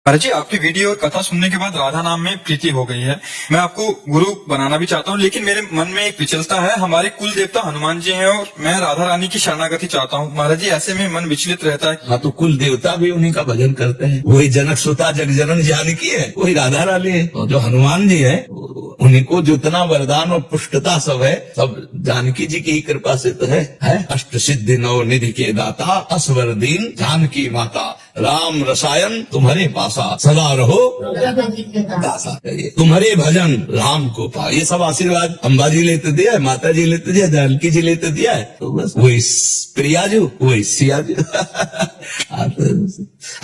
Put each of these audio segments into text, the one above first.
महाराज जी, आपकी वीडियो और कथा सुनने के बाद राधा नाम में प्रीति हो गई है। मैं आपको गुरु बनाना भी चाहता हूँ, लेकिन मेरे मन में एक विचलता है। हमारे कुल देवता हनुमान जी हैं और मैं राधा रानी की शरणागति चाहता हूँ। महाराज जी, ऐसे में मन विचलित रहता है। हाँ, तो कुल देवता भी उन्हीं का भजन करते हैं। वही जनक सुता जग जनन जानकी है, वही राधा रानी है। और जो हनुमान जी है उन्हीं को जितना वरदान और पुष्टता सब है, सब जानकी जी की ही कृपा से तो है। अष्ट सिद्धि नव निधि के दाता, असवर दीन जानकी माता, राम रसायन तुम्हारे पासा, सदा रहो दासा। तुम्हारे भजन राम को पा। ये सब आशीर्वाद अम्बा जी लेते दिया है, माता जी लेते दिया, जानकी जी लेते दिया है। तो बस वही प्रिया जी, वही सिया जी।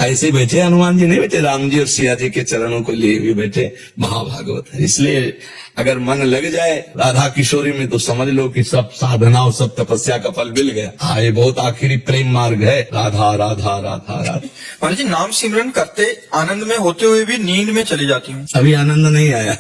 ऐसे बैठे हनुमान जी नहीं बैठे, राम जी और सिया जी के चरणों को लिए भी बैठे महाभागवत है। इसलिए अगर मन लग जाए राधा किशोरी में तो समझ लो कि सब साधना और सब तपस्या का फल मिल गया। हाँ, ये बहुत आखिरी प्रेम मार्ग है, राधा राधा राधा राधा। महाराज जी, नाम सिमरन करते आनंद में होते हुए भी नींद में चली जाती हूँ। अभी आनंद नहीं आया।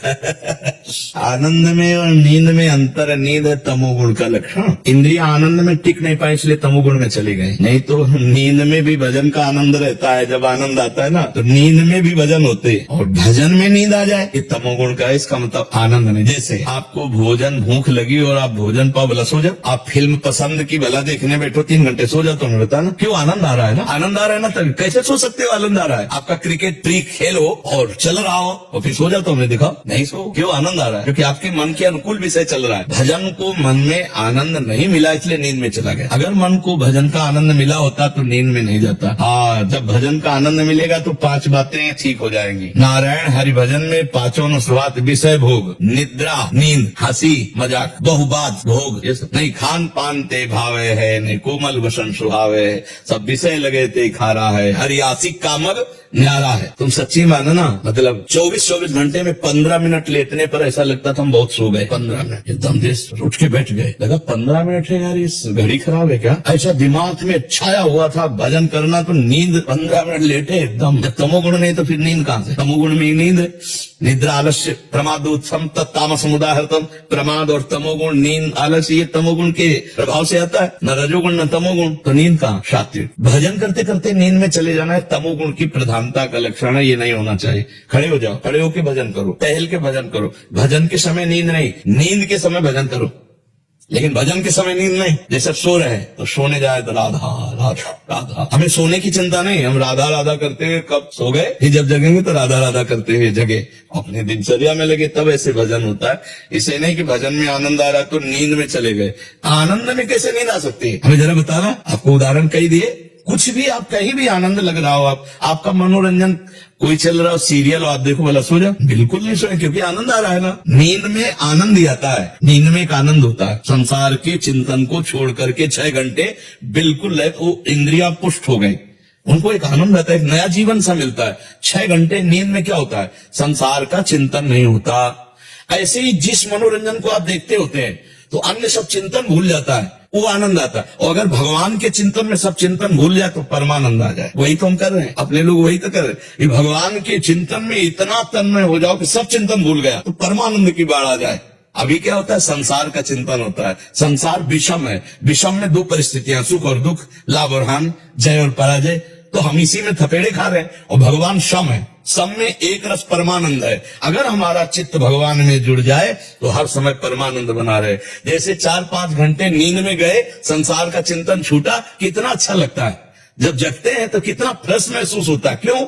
आनंद में और नींद में अंतर है। नींद है तमोगुण का लक्षण। इंद्रियां आनंद में टिक नहीं पाए, इसलिए तमोगुण में चली गई। नहीं तो नींद में भी भजन का आनंद रहता है। जब आनंद आता है ना, तो नींद में भी भजन होते हैं। और भजन में नींद आ जाए, ये तमोगुण का है। इसका मतलब आनंद नहीं। जैसे आपको भोजन भूख लगी और आप भोजन पाओ, भला सो जाओ। आप फिल्म पसंद की भला देखने बैठो, 3 घंटे सो जाओ, तो बता ना क्यों? आनंद आ रहा है ना, आनंद आ रहा है ना। तभी कैसे सो सकते हो? आनंद आ रहा है। आपका क्रिकेट प्री खेल हो और चल रहा हो और फिर सो जाओ, तो हमें दिखाओ नहीं सो। क्यों? आनंद आ रहा है, क्योंकि आपके मन के अनुकूल विषय चल रहा है। भजन को मन में आनंद नहीं मिला, इसलिए नींद में चला गया। अगर मन को भजन का आनंद मिला होता तो नींद में नहीं जाता। हाँ, जब भजन का आनंद मिलेगा तो 5 बातें ठीक हो जाएंगी। नारायण हरि भजन में 5 अनुस्वात विषय भोग, निद्रा, नींद, हंसी मजाक, बहुबात भोग, ये सब नहीं। खान पान ते भावे है, नहीं कोमल वसन सुहावे है, सब विषय लगे ते खारा है, हरियासिक कामक न्यारा है। तुम सच्ची मानो ना, मतलब 24 घंटे में 15 मिनट लेटने पर ऐसा लगता था हम बहुत सो गए। 15 मिनट एकदम देश उठ के बैठ गए, लगा 15 मिनट है यार, इस घड़ी खराब है क्या? ऐसा दिमाग में छाया हुआ था भजन करना, तो नींद 15 मिनट लेटे एकदम। जब तमोगुण नहीं तो फिर नींद कहां से? तमोगुण में ही नींद है। निद्रा आलस्य प्रमाद उत्सम तत्तामस मुदाहृतम। प्रमाद और तमोगुण, नींद, आलस्य, ये तमोगुण के प्रभाव से आता है। न रजोगुण न तमोगुण, तो नींद कहां? सात्विक। भजन करते करते नींद में चले जाना है, तमोगुण की प्रधानता का लक्षण है। ये नहीं होना चाहिए। खड़े हो जाओ, खड़े होके भजन करो, टहल के भजन करो। भजन के समय नींद नहीं, नींद के समय भजन करो, लेकिन भजन के समय नींद नहीं। जैसे सो रहे हैं तो सोने जाए तो राधा राधा राधा। हमें सोने की चिंता नहीं, हम राधा राधा करते हुए कब सो गए, फिर जब जगेंगे तो राधा राधा करते हुए जगे, अपने दिनचर्या में लगे, तब ऐसे भजन होता है। इसे नहीं कि भजन में आनंद आ रहा तो नींद में चले गए। आनंद में कैसे नींद आ सकती है? हमें जरा बताना। आपको उदाहरण कई दिए, कुछ भी आप कहीं भी आनंद लग रहा हो, आपका मनोरंजन कोई चल रहा हो, सीरियल, आप देखो भला सो जाओ? बिल्कुल नहीं सोए, क्योंकि आनंद आ रहा है ना। नींद में आनंद ही आता है। नींद में एक आनंद होता है। संसार के चिंतन को छोड़ करके 6 घंटे बिल्कुल वो इंद्रियां पुष्ट हो गई, उनको एक आनंद आता है, एक नया जीवन सा मिलता है। 6 घंटे नींद में क्या होता है? संसार का चिंतन नहीं होता। ऐसे ही जिस मनोरंजन को आप देखते होते हैं तो अन्य सब चिंतन भूल जाता है, वो आनंद आता है। और अगर भगवान के चिंतन में सब चिंतन भूल जाए तो परमानंद आ जाए। वही तो हम कर रहे हैं, अपने लोग वही तो कर रहे हैं। भगवान के चिंतन में इतना तन्मय हो जाओ कि सब चिंतन भूल गया तो परमानंद की बाढ़ आ जाए। अभी क्या होता है? संसार का चिंतन होता है। संसार विषम है। विषम में 2 परिस्थितियां, सुख और दुख, लाभ और हानि, जय और पराजय। तो हम इसी में थपेड़े खा रहे हैं। और भगवान सम है, सम में एक रस परमानंद है। अगर हमारा चित्त भगवान में जुड़ जाए तो हर समय परमानंद बना रहे। जैसे 4-5 घंटे नींद में गए, संसार का चिंतन छूटा, कितना अच्छा लगता है। जब जगते हैं तो कितना फ्रेश महसूस होता है। क्यों?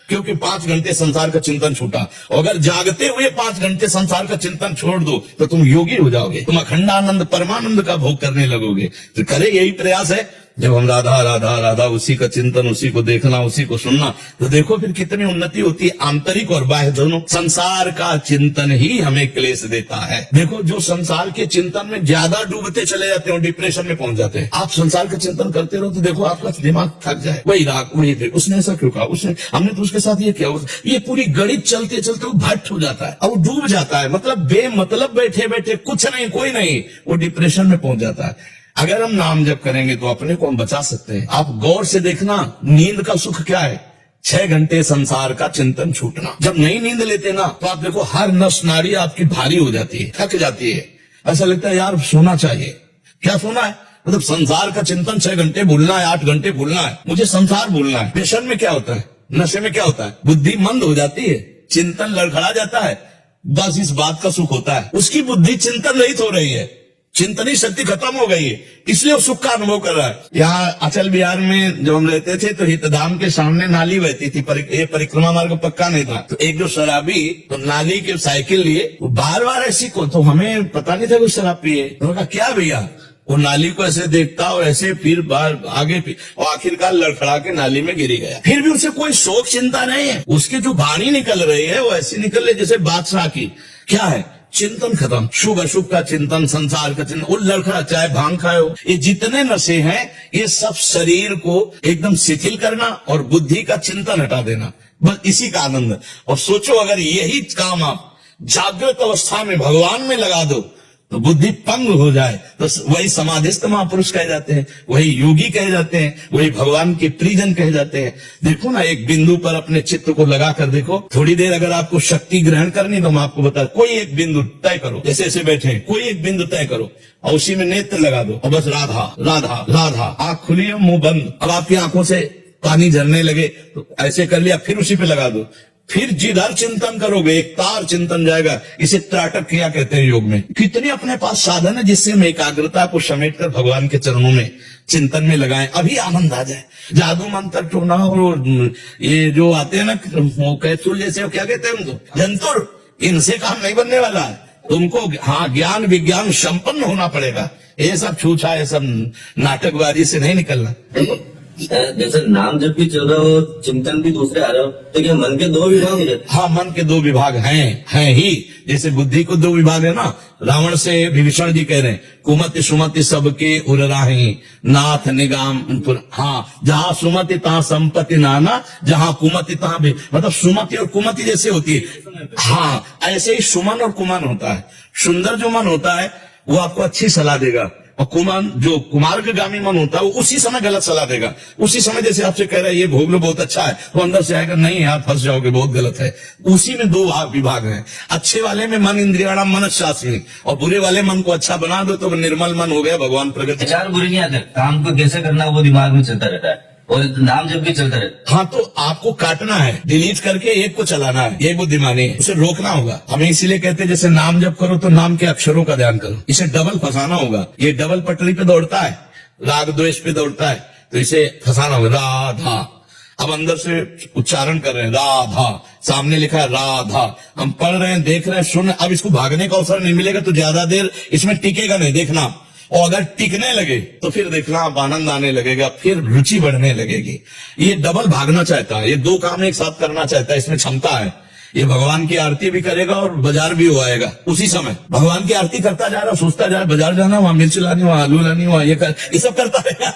क्योंकि 5 घंटे संसार का चिंतन छूटा। और अगर जागते हुए 5 घंटे संसार का चिंतन छोड़ दो तो तुम योगी हो जाओगे, तुम अखंडानंद परमानंद का भोग करने लगोगे। तो करे यही प्रयास है। जब हम राधा राधा राधा, उसी का चिंतन, उसी को देखना, उसी को सुनना, तो देखो फिर कितनी उन्नति होती है, आंतरिक और बाह्य दोनों। संसार का चिंतन ही हमें क्लेश देता है। देखो, जो संसार के चिंतन में ज्यादा डूबते चले जाते हैं, डिप्रेशन में पहुंच जाते हैं। आप संसार का चिंतन करते रहो तो देखो आपका दिमाग थक जाए। वही राग, वही फिर उसने ऐसा क्यों कहा, उसने, हमने तो उसके साथ ये किया, ये पूरी गणित चलते चलते वो भट्ट हो जाता है और वो डूब जाता है। मतलब बेमतलब बैठे बैठे, कुछ नहीं, कोई नहीं, वो डिप्रेशन में पहुंच जाता है। अगर हम नाम जप करेंगे तो अपने को हम बचा सकते हैं। आप गौर से देखना, नींद का सुख क्या है? 6 घंटे संसार का चिंतन छूटना। जब नई नींद लेते ना तो आप देखो हर नस नाड़ी आपकी भारी हो जाती है, थक जाती है। ऐसा लगता है यार सोना चाहिए। क्या सोना है? मतलब संसार का चिंतन 6 घंटे भूलना है, 8 घंटे भूलना है, मुझे संसार भूलना है। पेशेंट में क्या होता है? नशे में क्या होता है, बुद्धि मंद हो जाती है, चिंतन लड़खड़ा जाता है, बस इस बात का सुख होता है। उसकी बुद्धि चिंतन रहित हो रही है, चिंतनी शक्ति खत्म हो गई है, इसलिए वो सुख का अनुभव कर रहा है। यहाँ अचल बिहार में जब हम रहते थे तो हितधाम के सामने नाली बहती थी, ये परिक्रमा मार्ग पक्का नहीं था। तो एक जो शराबी तो नाली के साइकिल लिए, वो बार बार ऐसी को, तो हमें पता नहीं था कि शराब पिए। उन्होंने कहा क्या भैया, वो नाली को ऐसे देखता और ऐसे फिर बार आगे और आखिरकार लड़खड़ा के नाली में गिरी गया। फिर भी उसे कोई शोक चिंता नहीं है, उसकी जो वाणी निकल रही है वो ऐसी निकल रही जैसे बादशाह की। क्या है, चिंतन खत्म, शुभ अशुभ का चिंतन, संसार का चिंतन, वो लड़खड़ा, चाहे भांग खाए हो, ये जितने नशे हैं ये सब शरीर को एकदम शिथिल करना और बुद्धि का चिंतन हटा देना, बस इसी का आनंद है। और सोचो अगर यही काम आप जागृत अवस्था में भगवान में लगा दो तो बुद्धि पंग हो जाए, तो वही समाधिस्थ महापुरुष कहे जाते हैं, वही योगी कहे जाते हैं, वही भगवान के प्रियजन कहे जाते हैं। देखो ना, एक बिंदु पर अपने चित्त को लगा कर देखो, थोड़ी देर अगर आपको शक्ति ग्रहण करनी तो मैं आपको बता, कोई एक बिंदु तय करो, जैसे ऐसे बैठे, कोई एक बिंदु तय करो और उसी में नेत्र लगा दो और बस राधा राधा राधा, आंख खुली है मुंह बंद। अब आपकी आंखों से पानी झरने लगे तो ऐसे कर लिया, फिर उसी पे लगा दो, फिर जिधर चिंतन करोगे एक तार चिंतन जाएगा। इसे त्राटक क्रिया कहते हैं योग में। कितने अपने पास साधन है जिससे हम एकाग्रता को समेटकर भगवान के चरणों में चिंतन में लगाएं, अभी आनंद आ जाए। जादू मंत्र टोना और ये जो आते हैं ना, वो कैप्सूल जैसे, क्या कहते हैं उनको, जंतुर, इनसे काम नहीं बनने वाला है। तुमको हाँ ज्ञान विज्ञान संपन्न होना पड़ेगा, ये सब छूछा, ये सब नाटकबाजी से नहीं निकलना। जैसे नाम जब भी चल रहा हो, चिंतन भी दूसरे आ रहे हो, तो क्या मन के दो विभाग हो जाते? हाँ, मन के दो विभाग हैं ही। जैसे बुद्धि को दो विभाग है ना, रावण से विभीषण जी कह रहे हैं, कुमति सुमति सबके उर राही, नाथ निगाम। हाँ, जहाँ सुमति तहाँ संपत्ति नाना, जहाँ कुमति तहाँ भी, मतलब सुमति और कुमति जैसे होती है। हाँ, ऐसे ही सुमन और कुमन होता है। सुंदर जो मन होता है वो आपको अच्छी सलाह देगा, और कुमान जो कुमार्गामी मन होता है वो उसी समय गलत सलाह देगा। उसी समय जैसे आपसे कह रहा है ये भोग लो बहुत अच्छा है, तो अंदर से आएगा नहीं यार फंस जाओगे, बहुत गलत है। उसी में दो विभाग हैं। अच्छे वाले में मन इंद्रियाणाम मनश्शासनी, और बुरे वाले मन को अच्छा बना दो तो निर्मल मन हो गया, भगवान प्रगति। विचार बुरे नहीं आते, काम को कैसे करना वो दिमाग में चलता रहता है, और नाम जब भी चलता रहता है। हाँ, तो आपको काटना है, डिलीट करके एक को चलाना है, ये बुद्धिमानी है, उसे रोकना होगा। हमें इसीलिए कहते हैं जैसे नाम जब करो तो नाम के अक्षरों का ध्यान करो, इसे डबल फंसाना होगा। ये डबल पटरी पे दौड़ता है, राग द्वेष पे दौड़ता है, तो इसे फंसाना होगा। राधा, अब अंदर से उच्चारण कर रहे हैं राधा, सामने लिखा है राधा, हम पढ़ रहे हैं, देख रहे हैं, सुन, अब इसको भागने का अवसर नहीं मिलेगा तो ज्यादा देर इसमें टिकेगा नहीं, देखना। और अगर टिकने लगे तो फिर देखना आप आनंद आने लगेगा, फिर रुचि बढ़ने लगेगी। ये डबल भागना चाहता है, ये दो काम एक साथ करना चाहता है, इसमें क्षमता है। ये भगवान की आरती भी करेगा और बाजार भी हो आएगा उसी समय। भगवान की आरती करता जा रहा, सोचता जा रहा, बाजार जाना, वहां मिर्च लानी, वहां आलू लानी, वहां ये सब करता रहेगा।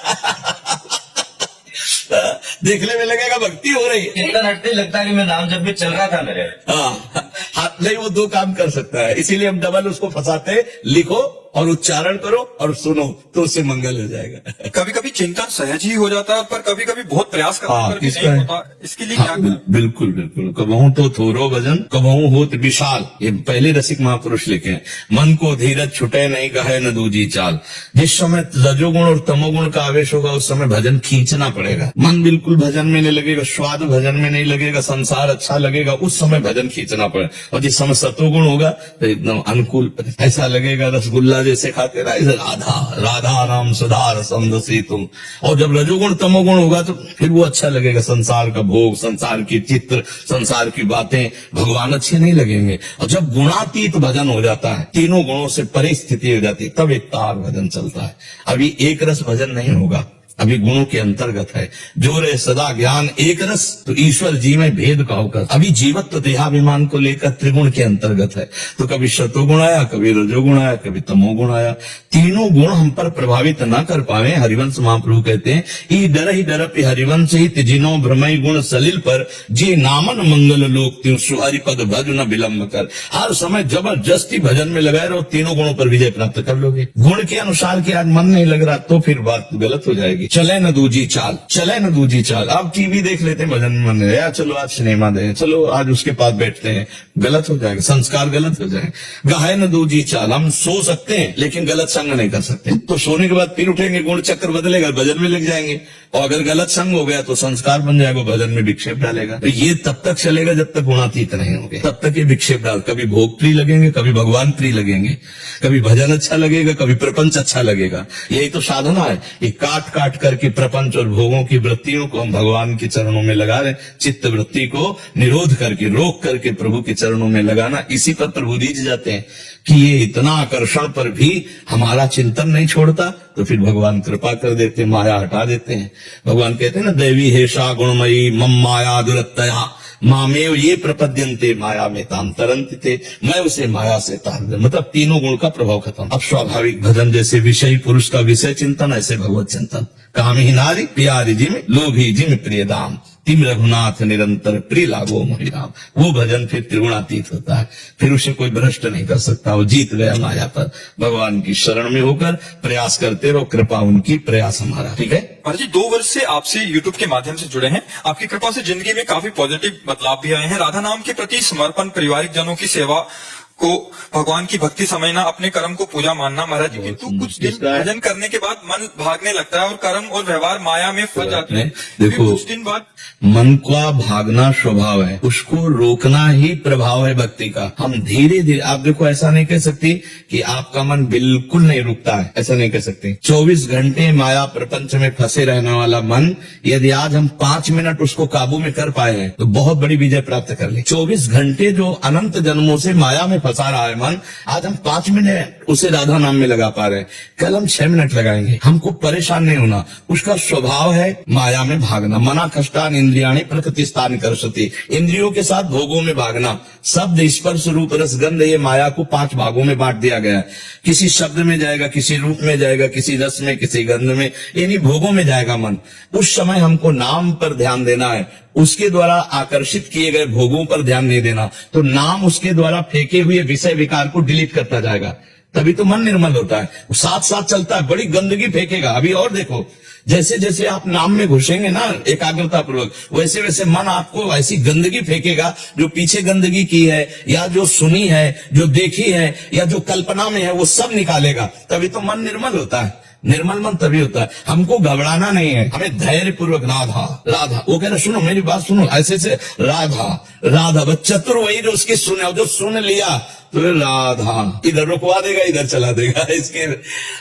देखने में लगेगा भक्ति हो रही है, इतना हटते लगता है कि मैं नाम जब भी चल रहा था मेरे। हाँ, नहीं, वो दो काम कर सकता है, इसीलिए हम डबल उसको फंसाते। लिखो और उच्चारण करो और सुनो तो उससे मंगल हो जाएगा। कभी कभी चिंतन सहज ही हो जाता है, पर कभी कभी बहुत प्रयास करने हाँ, पर भी नहीं होता। इसके लिए क्या करें? बिल्कुल बिल्कुल, कबहू तो थोरो भजन कबहू होत विशाल, ये पहले रसिक महापुरुष लिखे हैं। मन को धीरज छुटे नहीं कहे न दूजी चाल। जिस समय रजोगुण और तमोगुण का आवेश होगा उस समय भजन खींचना पड़ेगा। मन बिल्कुल भजन में नहीं लगेगा, स्वाद भजन में नहीं लगेगा, संसार अच्छा लगेगा, उस समय भजन खींचना पड़ेगा। और जिस समय सतोगुण होगा तो एकदम अनुकूल, ऐसा लगेगा रसगुल्ला जैसे खाते रहा, राधा राधा नाम सुधा रसंदसी तुम। और जब रजोगुण तमोगुण होगा तो फिर वो अच्छा लगेगा, संसार का भोग, संसार की चित्र, संसार की बातें, भगवान अच्छे नहीं लगेंगे। और जब गुणातीत भजन हो जाता है, तीनों गुणों से परिस्थिति हो जाती है, तब एक तार भजन चलता है। अभी एक रस भजन नहीं होगा, अभी गुणों के अंतर्गत है। जो रे सदा ज्ञान एक रस, तो ईश्वर जी में भेद का होकर अभी जीवत्व देहाभिमान को लेकर त्रिगुण के अंतर्गत है। तो कभी शतोगुण आया, कभी रजोगुण आया, कभी तमोगुण आया। तीनों गुण हम पर प्रभावित न कर पावे। हरिवंश महाप्रभु कहते हैं, ई डर ही डरपि हरिवंश ही जिनो भ्रमई गुण सलिल पर, जी नामन मंगल लोक त्यों सुहरि पद भज न विलंब कर। हर समय जबरदस्ती भजन में लगाए रहो, तीनों गुणों पर विजय प्राप्त कर लोगे। गुण के अनुसार की आज मन नहीं लग रहा तो फिर बात गलत हो जाएगी। चले न दूजी चाल, चले न दूजी चाल। अब टीवी देख लेते हैं, भजन मन है यार, चलो आज सिनेमा दे, चलो आज उसके पास बैठते हैं, गलत हो जाएगा, संस्कार गलत हो जाएगा। गाहे न दूजी चाल, हम सो सकते हैं लेकिन गलत संग नहीं कर सकते। तो सोने के बाद फिर उठेंगे, गुण चक्र बदलेगा, भजन में लग जाएंगे। और अगर गलत संग हो गया तो संस्कार बन जाएगा, भजन में विक्षेप डालेगा। तो ये तब तक चलेगा जब तक गुणातीत नहीं होंगे, तब तक ये विक्षेप डाल, कभी भोग प्रिय लगेंगे, कभी भगवान प्रिय लगेंगे, कभी भजन अच्छा लगेगा, कभी प्रपंच अच्छा लगेगा। यही तो साधना है, ये काट काट करके प्रपंच और भोगों की वृत्तियों को हम भगवान के चरणों में लगा रहे, चित्त वृत्ति को निरोध करके, रोक करके प्रभु के चरणों में लगाना। इसी पर प्रभु रीझ जाते हैं कि ये इतना आकर्षण पर भी हमारा चिंतन नहीं छोड़ता, तो फिर भगवान कृपा कर देते हैं, माया हटा देते हैं। भगवान कहते हैं ना, दैवी हेषा गुणमयी मम माया दुरत्तया मामेव ये प्रपद्यन्ते माया में ताम तरंति थे, मैं उसे माया से तार दे। मतलब तीनों गुण का प्रभाव खत्म। अब स्वाभाविक भजन जैसे विषयी पुरुष का विषय चिंतन, ऐसे भगवत चिंतन। काम ही नारी प्यारी जिम लोभी जिम प्रिय दाम तिम रघुनाथ निरंतर प्रिय लागो मोहि राम। वो भजन फिर त्रिगुणातीत होता है, फिर उसे कोई भ्रष्ट नहीं कर सकता, वो जीत गया माया पर। भगवान की शरण में होकर प्रयास करते रहो, कृपा उनकी, प्रयास हमारा। ठीक है महाराज जी, 2 वर्ष से आपसे यूट्यूब के माध्यम से जुड़े हैं, आपकी कृपा से जिंदगी में काफी पॉजिटिव बदलाव भी आए हैं। राधा नाम के प्रति समर्पण, पारिवारिक जनों की सेवा को भगवान की भक्ति समझना, अपने कर्म को पूजा मानना। महाराज जी, किंतु कुछ दिन भजन करने के बाद मन भागने लगता है और कर्म और व्यवहार माया में फंस जाते हैं। देखो, कुछ दिन बाद मन का भागना स्वभाव है, उसको रोकना ही प्रभाव है भक्ति का। हम धीरे धीरे, आप देखो, ऐसा नहीं कह सकती कि आपका मन बिल्कुल नहीं रुकता है, ऐसा नहीं कह सकते। 24 घंटे माया प्रपंच में फंसे रहने वाला मन, यदि आज हम 5 मिनट उसको काबू में कर पाए हैं तो बहुत बड़ी विजय प्राप्त कर ली। 24 घंटे जो अनंत जन्मों से माया में फंसा रहा है मन, आज हम 5 मिनट उसे राधा नाम में लगा पा रहे हैं, कल हम 6 मिनट लगाएंगे। हमको परेशान नहीं होना, उसका स्वभाव है माया में भागना। मना कष्टान इंद्रियाणि प्रकृति स्थान करसति, इंद्रियों के साथ भोगों में भागना। शब्द स्पर्श रूप रस गंध, ये माया को 5 भागों में बांट दिया गया है। किसी शब्द में जाएगा, किसी रूप में जाएगा, किसी रस में, किसी गंध में, यानी भोगों में जाएगा मन। उस समय हमको नाम पर ध्यान देना है, उसके द्वारा आकर्षित किए गए भोगों पर ध्यान नहीं देना। तो नाम उसके द्वारा फेंके हुए विषय विकार को डिलीट करता जाएगा, तभी तो मन निर्मल होता है। साथ साथ चलता है, बड़ी गंदगी फेंकेगा। अभी और देखो, जैसे जैसे आप नाम में घुसेंगे ना एकाग्रता पूर्वक, वैसे वैसे मन आपको ऐसी गंदगी फेंकेगा, जो पीछे गंदगी की है, या जो सुनी है, जो देखी है, या जो कल्पना में है, वो सब निकालेगा। तभी तो मन निर्मल होता है। निर्मल मन तभी होता है। हमको घबराना नहीं है, हमें धैर्य पूर्वक राधा राधा, वो कह रहे सुनो मेरी बात सुनो, ऐसे से राधा राधा। वो चतुर वही जो उसकी सुने, जो सुन लिया तो राधा इधर रुकवा देगा, इधर चला देगा। इसके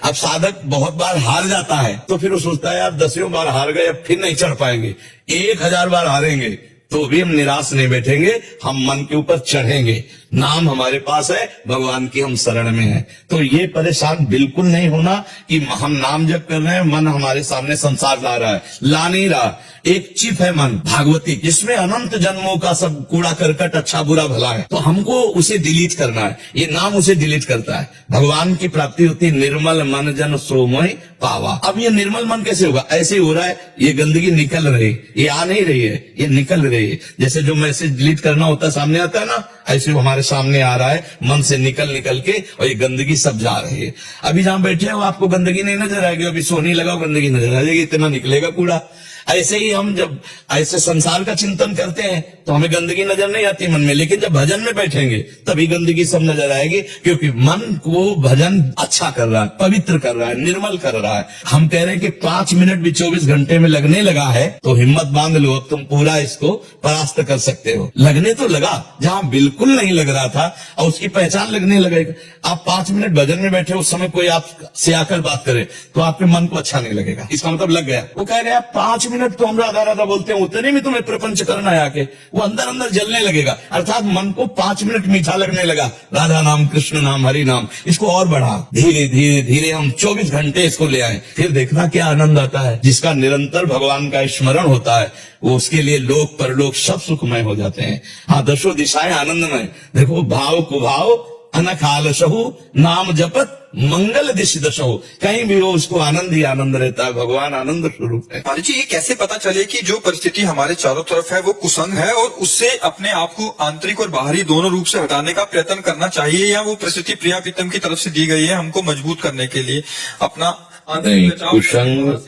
अब साधक बहुत बार हार जाता है, तो फिर वो सोचता है यार 10वें बार हार गए, अब फिर नहीं चढ़ पाएंगे, 1000 बार हारेंगे तो भी हम निराश नहीं बैठेंगे, हम मन के ऊपर चढ़ेंगे। नाम हमारे पास है, भगवान की हम शरण में है। तो ये परेशान बिल्कुल नहीं होना कि हम नाम जप कर रहे हैं, मन हमारे सामने संसार ला रहा है, ला नहीं रहा। एक चिप है मन भागवती, जिसमें अनंत जन्मों का सब कूड़ा करकट, अच्छा बुरा भला है, तो हमको उसे डिलीट करना है। ये नाम उसे डिलीट करता है। भगवान की प्राप्ति होती है निर्मल मन जन सोमय पावा। अब ये निर्मल मन कैसे होगा? ऐसे हो रहा है, ये गंदगी निकल रही, ये आ नहीं रही है, ये निकल रही है। जैसे जो मैसेज डिलीट करना होता है सामने आता है ना, ऐसे वो हमारे सामने आ रहा है, मन से निकल निकल के, और ये गंदगी सब जा रही है। अभी जहां बैठे हो आपको गंदगी नहीं नजर आएगी, अभी सोनी लगाओ गंदगी नजर आ जाएगी, इतना निकलेगा कूड़ा। ऐसे ही हम जब ऐसे संसार का चिंतन करते हैं तो हमें गंदगी नजर नहीं आती मन में, लेकिन जब भजन में बैठेंगे तभी गंदगी सब नजर आएगी, क्योंकि मन को भजन अच्छा कर रहा है, पवित्र कर रहा है, निर्मल कर रहा है। हम कह रहे हैं कि 5 मिनट भी 24 घंटे में लगने लगा है तो हिम्मत बांध लो, अब तुम पूरा इसको परास्त कर सकते हो। लगने तो लगा, जहां बिल्कुल नहीं लग रहा था और उसकी पहचान लगने लगेगा। आप 5 मिनट भजन में बैठे, उस समय कोई आपसे आकर बात करे तो आपके मन को अच्छा नहीं लगेगा, इसका मतलब लग गया। वो कह रहे हैं 5 मिनट तो हम राधा राधा बोलते हैं, उतने में तुम्हें प्रपंच करना है आके, वो अंदर अंदर जलने लगेगा। अर्थात मन को 5 मिनट मीठा लगने लगा, राधा नाम, कृष्ण नाम, हरि नाम, इसको और बढ़ा। धीरे धीरे धीरे हम 24 घंटे इसको ले आए, फिर देखना क्या आनंद आता है। जिसका निरंतर भगवान का स्मरण होता है, वो उसके लिए लोक परलोक सब सुखमय हो जाते हैं। हाँ, 10 दिशाएं आनंदमय। देखो, भाव कुभाव अनखालसहु नाम जपत मंगल दिश दशहु, कहीं भी हो उसको आनंद ही आनंद रहता है। भगवान आनंद स्वरूप है। महाराज जी, ये कैसे पता चले कि जो परिस्थिति हमारे चारों तरफ है वो कुसंग है और उससे अपने आप को आंतरिक और बाहरी दोनों रूप से हटाने का प्रयत्न करना चाहिए, या वो परिस्थिति प्रिया प्रीतम की तरफ से दी गई है हमको मजबूत करने के लिए, अपना नहीं,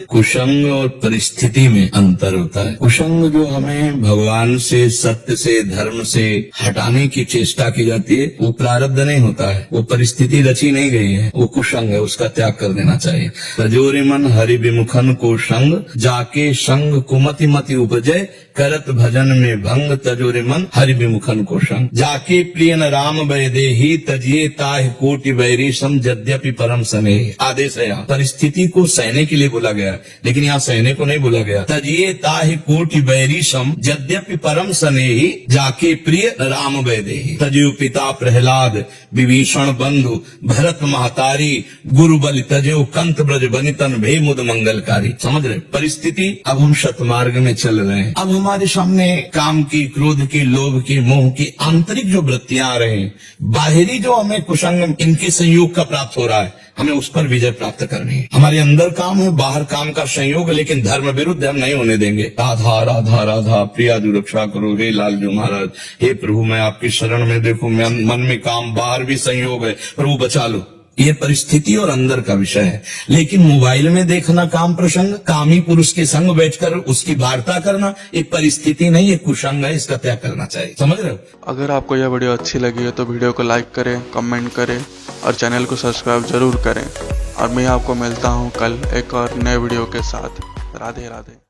कुसंग और परिस्थिति में अंतर होता है। कुसंग जो हमें भगवान से, सत्य से, धर्म से हटाने की चेष्टा की जाती है, वो प्रारब्ध नहीं होता है, वो परिस्थिति रची नहीं गई है, वो कुसंग है, उसका त्याग कर देना चाहिए। तजोरे मन हरि विमुखन को संग, जाके संग कुमति मति उपजय, करत भजन में भंग, तजोरे मन हरि विमुखन को संग। जाके प्रिय न राम वैदेही, तजिए ताहि कोटि वैरी सम, यद्यपि परम स्नेह। आदेश है यहाँ, परिस्थिति को सहने के लिए बोला गया, लेकिन यहाँ सहने को नहीं बोला गया। तजिए ताहि कोटि वैरी सम, यद्यपि परम स्नेही, जाके प्रिय राम वैदेही। तजो पिता प्रहलाद, विभीषण बंधु, भरत महतारी, गुरु बलि तजो, कंत ब्रज बनितन भे मुद मंगलकारी। समझ रहे, परिस्थिति, अब हम शतमार्ग में चल रहे हैं। अब हमारे सामने काम की, क्रोध की, लोभ की, मोह की आंतरिक जो वृत्तियां आ रहे हैं, बाहरी जो हमें कुसंग इनके संयोग का प्राप्त हो रहा है, हमें उस पर विजय प्राप्त करनी है। हमारे अंदर काम है, बाहर काम का संयोग, लेकिन धर्म विरुद्ध हम नहीं होने देंगे। राधा राधा राधा प्रिया जो रक्षा करो, हे लाल जो महाराज, हे प्रभु मैं आपकी शरण में, देखो मन में काम, बाहर भी संयोग है, प्रभु बचा लो। ये परिस्थिति और अंदर का विषय है। लेकिन मोबाइल में देखना काम प्रसंग, कामी पुरुष के संग बैठकर उसकी वार्ता करना, ये परिस्थिति नहीं, ये कुसंग है, इसका त्याग करना चाहिए। समझ रहे हो? अगर आपको यह वीडियो अच्छी लगी है तो वीडियो को लाइक करें, कमेंट करें और चैनल को सब्सक्राइब जरूर करें। और मैं आपको मिलता हूँ कल एक और नए वीडियो के साथ। राधे राधे।